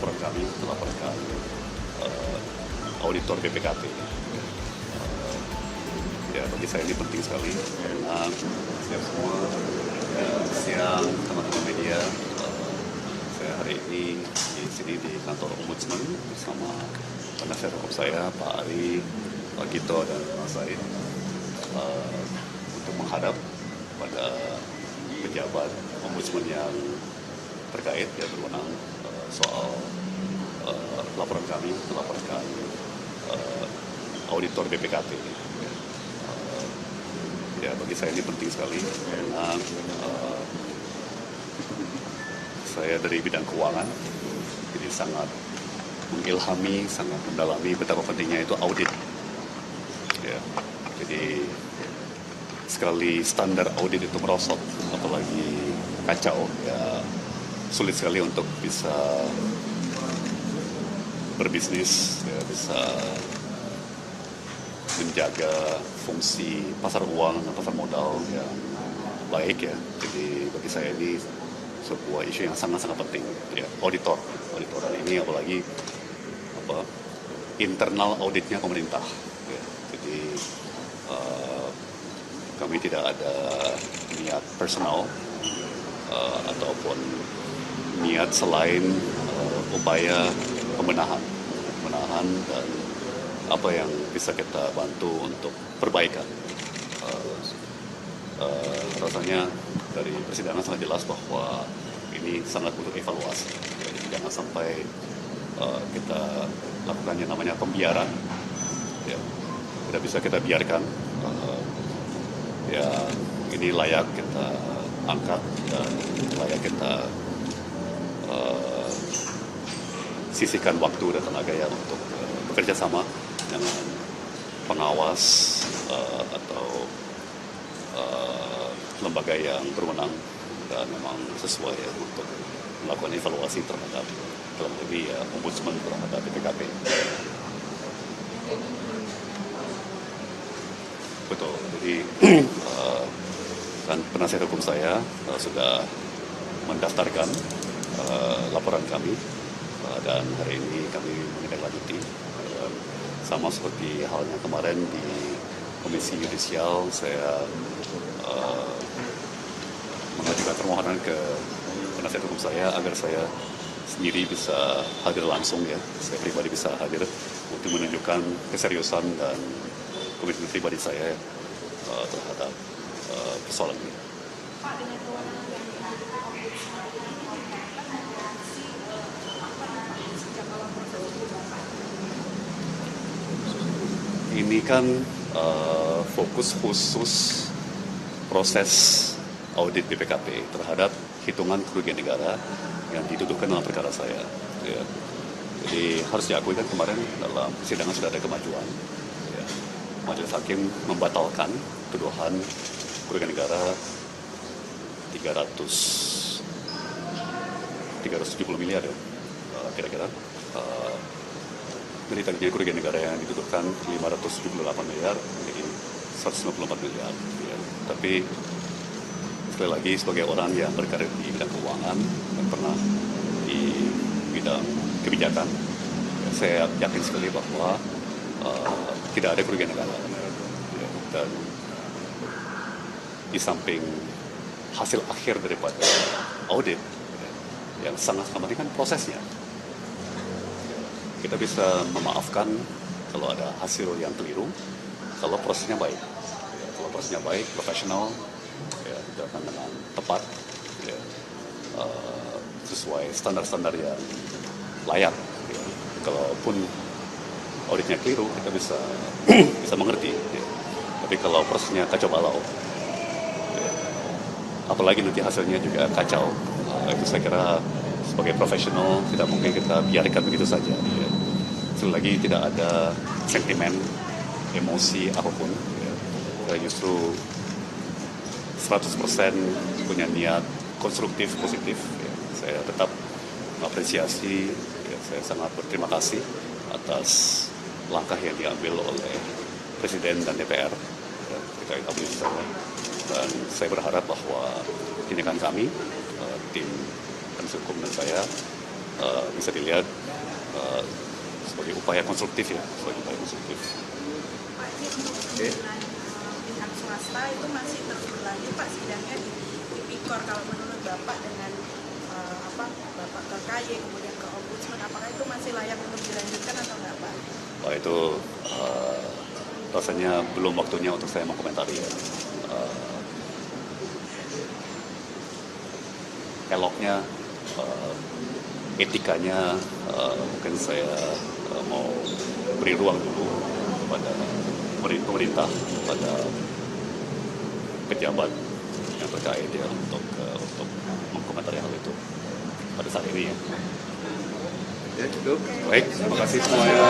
laporan kami melaporkan auditor BPKP. Ya, bagi saya ini penting sekali karena siap semua. Ya, siang teman-teman media, saya hari ini di sini di kantor Ombudsman bersama penasihat hukum saya Pak Ari, Pak Gito dan Mas Said untuk menghadap pada pejabat Ombudsman yang terkait yang berwenang soal laporan kami melaporkan auditor BPKP. Ya, bagi saya ini penting sekali karena saya dari bidang keuangan, jadi sangat mengilhami, sangat mendalami betapa pentingnya itu audit. Ya, jadi sekali standar audit itu merosot, apalagi kacau, ya sulit sekali untuk bisa berbisnis, ya, bisa menjaga fungsi pasar uang dan pasar modal yang baik ya. Jadi bagi saya ini sebuah isu yang sangat-sangat penting ya, auditoran ini apalagi internal auditnya pemerintah ya. Jadi kami tidak ada niat personal ataupun niat selain upaya pembenahan dan apa yang bisa kita bantu untuk perbaikan. Rasanya dari persidangan sangat jelas bahwa ini sangat butuh evaluasi. Jadi jangan sampai kita lakukan yang namanya pembiaran. Ya, tidak bisa kita biarkan. Ya, ini layak kita angkat dan layak kita sisihkan waktu dan tenaga ya untuk bekerja sama dengan pengawas atau lembaga yang berwenang dan memang sesuai ya, untuk melakukan evaluasi terhadap dalam lebih ya, Ombudsman terhadap BPKP. Betul, jadi kan penasihat hukum saya sudah mendaftarkan laporan kami dan hari ini kami menindaklanjuti. Sama seperti halnya kemarin di Komisi Yudisial, saya mengajukan permohonan ke penasihat hukum saya agar saya sendiri bisa hadir langsung ya, saya pribadi bisa hadir untuk menunjukkan keseriusan dan komitmen pribadi saya terhadap persoalan ini. Pak, dengan kewenangan yang ini kan fokus khusus proses audit BPKP terhadap hitungan kerugian negara yang dituduhkan dalam perkara saya. Ya. Jadi harus diakui kan kemarin dalam persidangan sudah ada kemajuan. Ya. Majelis Hakim membatalkan tuduhan kerugian negara 370 miliar ya, kira-kira. Dari tadinya kerugian negara yang dituduhkan 578 miliar menjadi 194 miliar. Ya. Tapi sekali lagi sebagai orang yang berkarir di bidang keuangan dan pernah di bidang kebijakan, saya yakin sekali bahwa tidak ada kerugian negara. Ya. Dan di samping hasil akhir daripada audit yang sangat penting kan prosesnya. Kita bisa memaafkan kalau ada hasil yang keliru, kalau prosesnya baik. Ya, kalau prosesnya baik, profesional, ya, dilakukan dengan tepat, ya, sesuai standar-standar yang layak. Ya. Kalaupun auditnya keliru, kita bisa mengerti. Ya. Tapi kalau prosesnya kacau balau, ya, apalagi nanti hasilnya juga kacau, itu saya kira sebagai profesional tidak mungkin kita biarkan begitu saja. Ya. Sekali lagi tidak ada sentimen, emosi apapun. Ya. Kita justru 100% punya niat konstruktif, positif. Ya. Saya tetap mengapresiasi, ya, saya sangat berterima kasih atas langkah yang diambil oleh Presiden dan DPR ya, terkait audit saya. Dan saya berharap bahwa tindakan kami, tim penasihat hukum dan saya bisa dilihat sebagai upaya konstruktif ya, sebagai upaya konstruktif. Pak, ini untuk sembilan pihak swasta itu masih terus berlanjut Pak sidangnya di Tipikor, kalau menurut Bapak dengan Bapak ke KY kemudian ke Ombudsman, apakah itu masih layak untuk dilanjutkan atau enggak Pak? Wah, itu rasanya belum waktunya untuk saya mengomentari ya. Eloknya, etikanya, mungkin saya mau beri ruang dulu pada pemerintah, pada pejabat yang terkait ya untuk mengomentari hal itu pada saat ini ya. Ya, cukup. Baik, terima kasih semuanya.